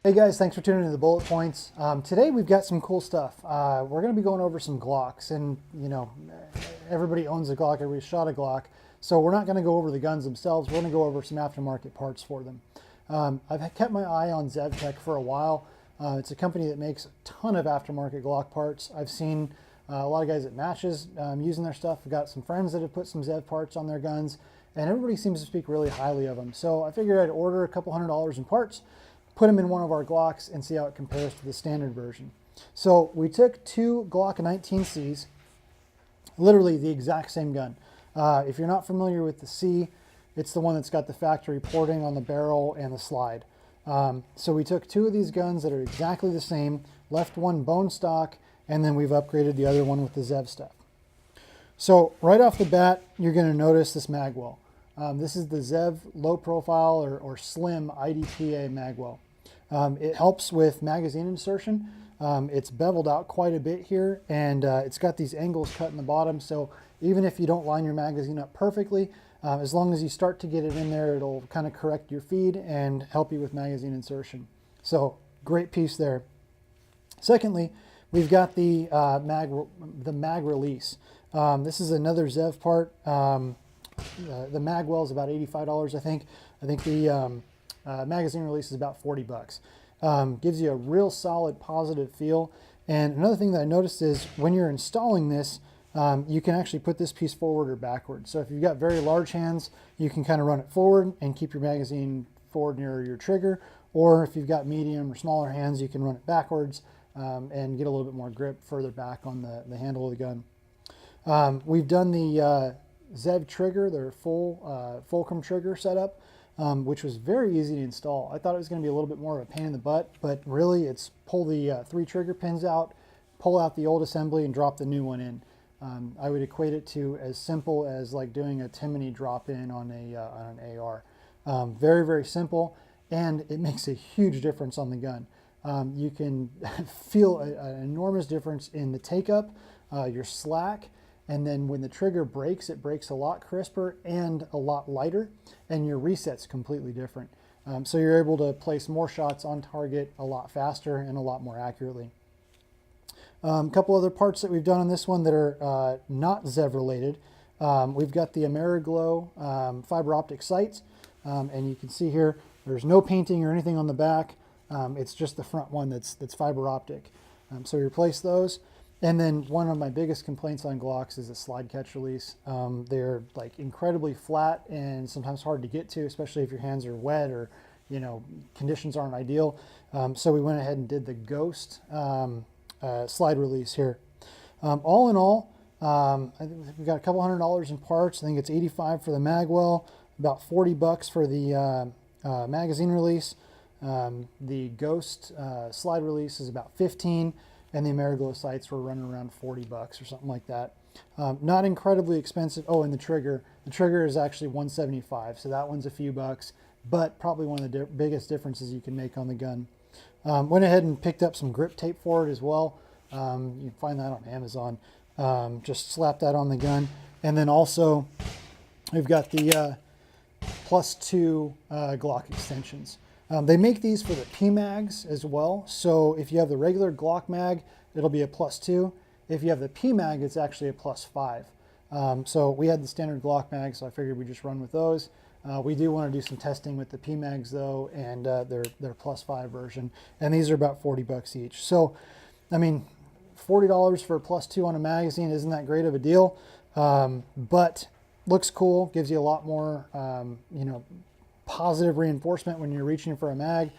Hey guys, thanks for tuning in to the Bullet Points. Today we've got some cool stuff. We're going to be going over some Glocks, and you know, everybody owns a Glock, everybody shot a Glock, so we're not going to go over the guns themselves. We're going to go over some aftermarket parts for them. I've kept my eye on ZevTech for a while. It's a company that makes a ton of aftermarket Glock parts. I've seen a lot of guys at matches using their stuff. I've got some friends that have put some Zev parts on their guns, and everybody seems to speak really highly of them. So I figured I'd order a couple $100 in parts, put them in one of our Glocks, and see how it compares to the standard version. So we took two Glock 19Cs, literally the exact same gun. If you're not familiar with the C, it's the one that's got the factory porting on the barrel and the slide. So we took two of these guns that are exactly the same, left one bone stock, and then we've upgraded the other one with the Zev stuff. So right off the bat, you're going to notice this magwell. This is the Zev low profile or slim IDPA magwell. It helps with magazine insertion. It's beveled out quite a bit here, and it's got these angles cut in the bottom, so even if you don't line your magazine up perfectly, as long as you start to get it in there, it'll kind of correct your feed and help you with magazine insertion. So great piece there. Secondly, we've got the mag release. This is another Zev part. The magwell is about $85, I think. I think the magazine release is about 40 bucks. Gives you a real solid positive feel. And another thing that I noticed is when you're installing this, you can actually put this piece forward or backward. So if you've got very large hands, you can kind of run it forward and keep your magazine forward near your trigger. Or if you've got medium or smaller hands, you can run it backwards and get a little bit more grip further back on the handle of the gun. We've done the Zev trigger, their full Fulcrum trigger setup, which was very easy to install. I thought it was going to be a little bit more of a pain in the butt, but really it's pull the 3 trigger pins out, pull out the old assembly, and drop the new one in. I would equate it to as simple as like doing a Timony drop in on an AR. Very, very simple, and it makes a huge difference on the gun. You can feel an enormous difference in the take up, your slack, and then when the trigger breaks, it breaks a lot crisper and a lot lighter, and your reset's completely different. So you're able to place more shots on target a lot faster and a lot more accurately. A couple other parts that we've done on this one that are not Zev related. We've got the AmeriGlow fiber optic sights, and you can see here there's no painting or anything on the back. It's just the front one that's fiber optic. So we replace those. And then one of my biggest complaints on Glocks is the slide catch release. They're like incredibly flat and sometimes hard to get to, especially if your hands are wet or, you know, conditions aren't ideal. So we went ahead and did the Ghost slide release here. All in all, I think we've got a couple $100 in parts. I think it's 85 for the magwell, about 40 bucks for the magazine release. The Ghost slide release is about 15. And the AmeriGlow sights were running around 40 bucks or something like that. Not incredibly expensive. Oh, and the trigger. The trigger is actually 175, so that one's a few bucks, but probably one of the biggest differences you can make on the gun. Went ahead and picked up some grip tape for it as well. You can find that on Amazon. Just slap that on the gun. And then also, we've got the +2 Glock Extensions. They make these for the PMags as well. So if you have the regular Glock mag, it'll be a +2. If you have the PMag, it's actually a +5. So we had the standard Glock mag, so I figured we'd just run with those. We do want to do some testing with the PMags though, and their +5 version. And these are about 40 bucks each. So, I mean, $40 for a +2 on a magazine isn't that great of a deal, but looks cool, gives you a lot more, you know, positive reinforcement when you're reaching for a mag,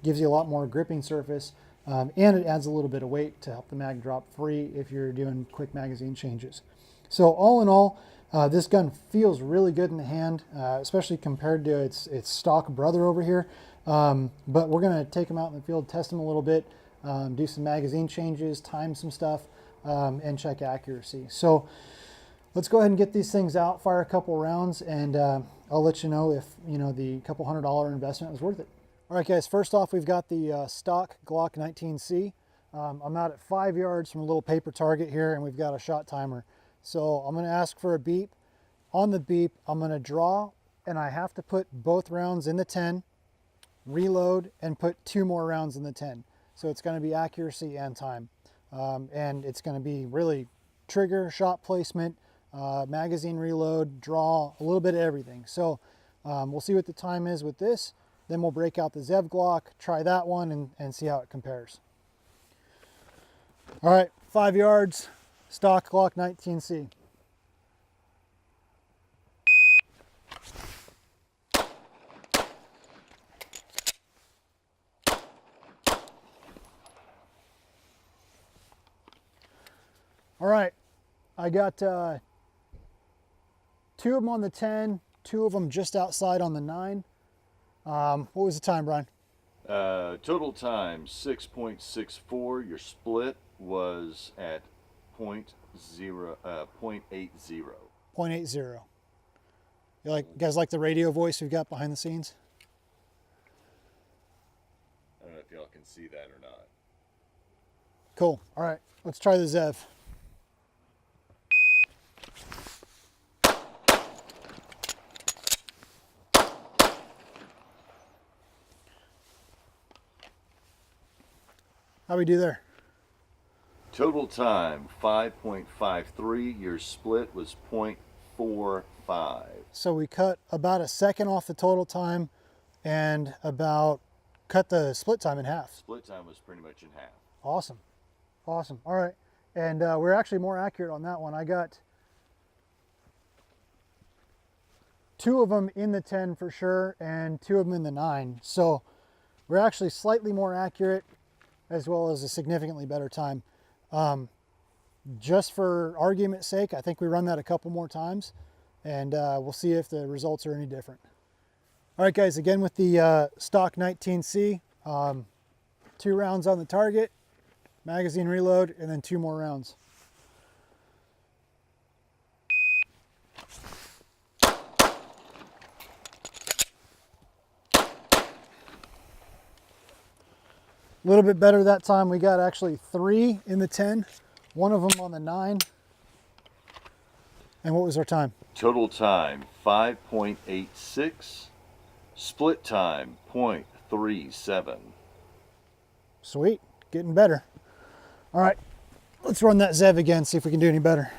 gives you a lot more gripping surface, and it adds a little bit of weight to help the mag drop free if you're doing quick magazine changes. So all in all, this gun feels really good in the hand, especially compared to its stock brother over here. But we're going to take them out in the field, test them a little bit, do some magazine changes, time some stuff, and check accuracy. So let's go ahead and get these things out, fire a couple rounds, and I'll let you know if, you know, the couple $100 investment was worth it. All right, guys, first off, we've got the stock Glock 19C. I'm out at 5 yards from a little paper target here, and we've got a shot timer. So I'm going to ask for a beep. On the beep, I'm going to draw, and I have to put both rounds in the 10. reload, and put 2 more rounds in the 10. So it's going to be accuracy and time. And it's going to be really trigger, shot placement, magazine reload, draw, a little bit of everything. So we'll see what the time is with this. Then we'll break out the Zev Glock, try that one, and see how it compares. All right, 5 yards, stock Glock 19C. All right, I got 2 of them on the 10, 2 of them just outside on the 9. What was the time, Brian? Total time 6.64. Your split was at 0.80. 0.80. You guys like the radio voice we've got behind the scenes? I don't know if y'all can see that or not. Cool. All right, let's try the Zev. How we do there? Total time 5.53. Your split was 0.45. So we cut about a second off the total time and cut the split time in half. Split time was pretty much in half. Awesome. Awesome. All right. And we're actually more accurate on that one. I got 2 of them in the 10 for sure and 2 of them in the 9. So we're actually slightly more accurate as well as a significantly better time. Just for argument's sake, I think we run that a couple more times and we'll see if the results are any different. All right, guys, again with the stock 19C, 2 rounds on the target, magazine reload, and then 2 more rounds. A little bit better that time. We got actually 3 in the 10, 1 of them on the 9. And what was our time? Total time 5.86. Split time 0.37. Sweet, getting better. All right, let's run that Zev again, see if we can do any better.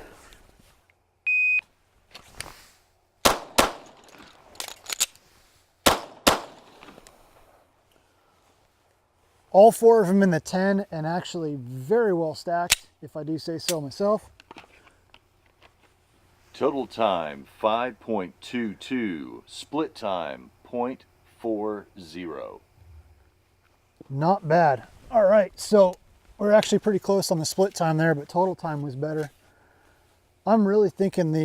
All 4 of them in the 10 and actually very well stacked, if I do say so myself. Total time 5.22. Split time 0.40. Not bad. All right, so we're actually pretty close on the split time there, but total time was better. I'm really thinking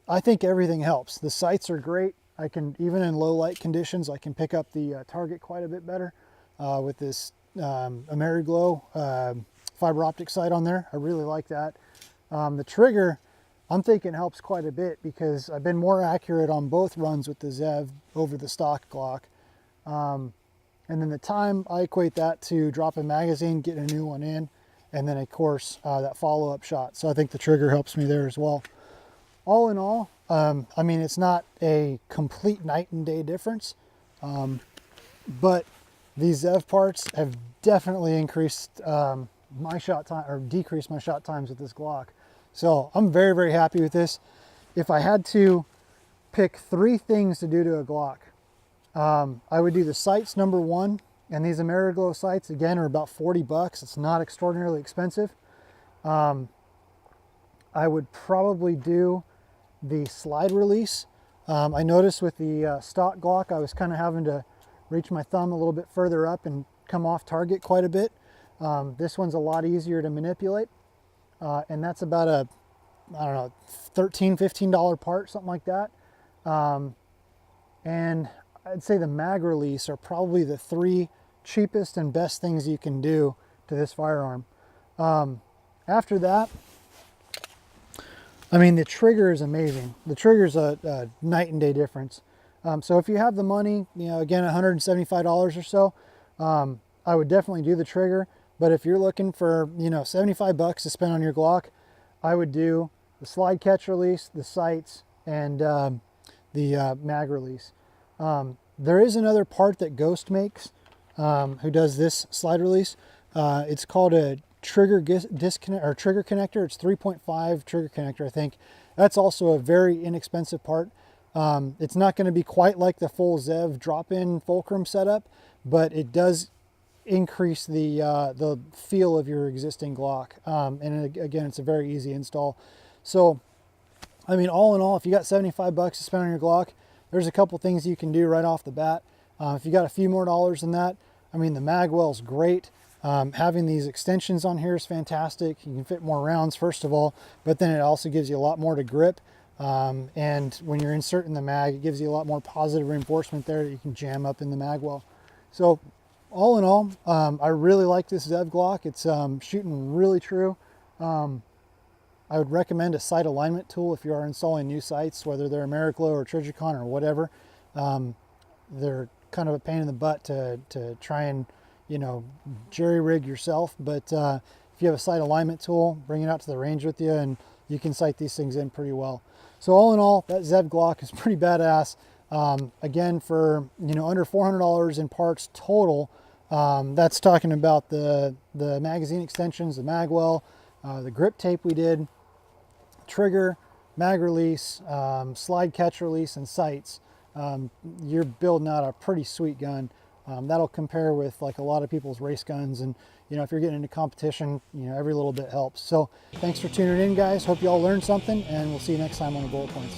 I think everything helps. The sights are great. I can, even in low light conditions, I can pick up the target quite a bit better with this AmeriGlow fiber optic sight on there. I really like that. The trigger, I'm thinking helps quite a bit because I've been more accurate on both runs with the Zev over the stock Glock. And then the time, I equate that to drop a magazine, get a new one in, and then of course that follow-up shot. So I think the trigger helps me there as well. All in all, I mean, it's not a complete night and day difference, but these Zev parts have definitely increased my shot time, or decreased my shot times with this Glock. So I'm very, very happy with this. If I had to pick 3 things to do to a Glock, I would do the sights, number 1, and these AmeriGlow sights, again, are about 40 bucks. It's not extraordinarily expensive. I would probably do the slide release. I noticed with the stock Glock, I was kind of having to reach my thumb a little bit further up and come off target quite a bit. This one's a lot easier to manipulate. And that's about a, I don't know, $13, $15 part, something like that. And I'd say the mag release are probably the 3 cheapest and best things you can do to this firearm. After that, I mean, the trigger is amazing. The trigger's a night and day difference. So if you have the money, you know, again, $175 or so, I would definitely do the trigger. But if you're looking for, you know, 75 bucks to spend on your Glock, I would do the slide catch release, the sights, and the mag release. There is another part that Ghost makes, who does this slide release. It's called a trigger disconnect or trigger connector. It's 3.5 trigger connector, I think. That's also a very inexpensive part. It's not going to be quite like the full Zev drop-in Fulcrum setup, but it does increase the feel of your existing Glock. And again, it's a very easy install. So, I mean, all in all, if you got 75 bucks to spend on your Glock, there's a couple things you can do right off the bat. If you got a few more dollars than that, I mean, the magwell's great. Having these extensions on here is fantastic. You can fit more rounds, first of all, but then it also gives you a lot more to grip. And when you're inserting the mag, it gives you a lot more positive reinforcement there that you can jam up in the magwell. So all in all, I really like this Zev Glock. It's shooting really true. I would recommend a sight alignment tool if you are installing new sights, whether they're Americlo or Trijicon or whatever. They're kind of a pain in the butt to try and, you know, jerry rig yourself. But if you have a sight alignment tool, bring it out to the range with you and you can sight these things in pretty well. So all in all, that Zev Glock is pretty badass. Again, for, you know, under $400 in parts total, that's talking about the magazine extensions, the magwell, the grip tape we did, trigger, mag release, slide catch release, and sights. You're building out a pretty sweet gun. That'll compare with like a lot of people's race guns, and you know, if you're getting into competition, you know, every little bit helps. So thanks for tuning in, guys. Hope you all learned something, and we'll see you next time on the Bullet Points.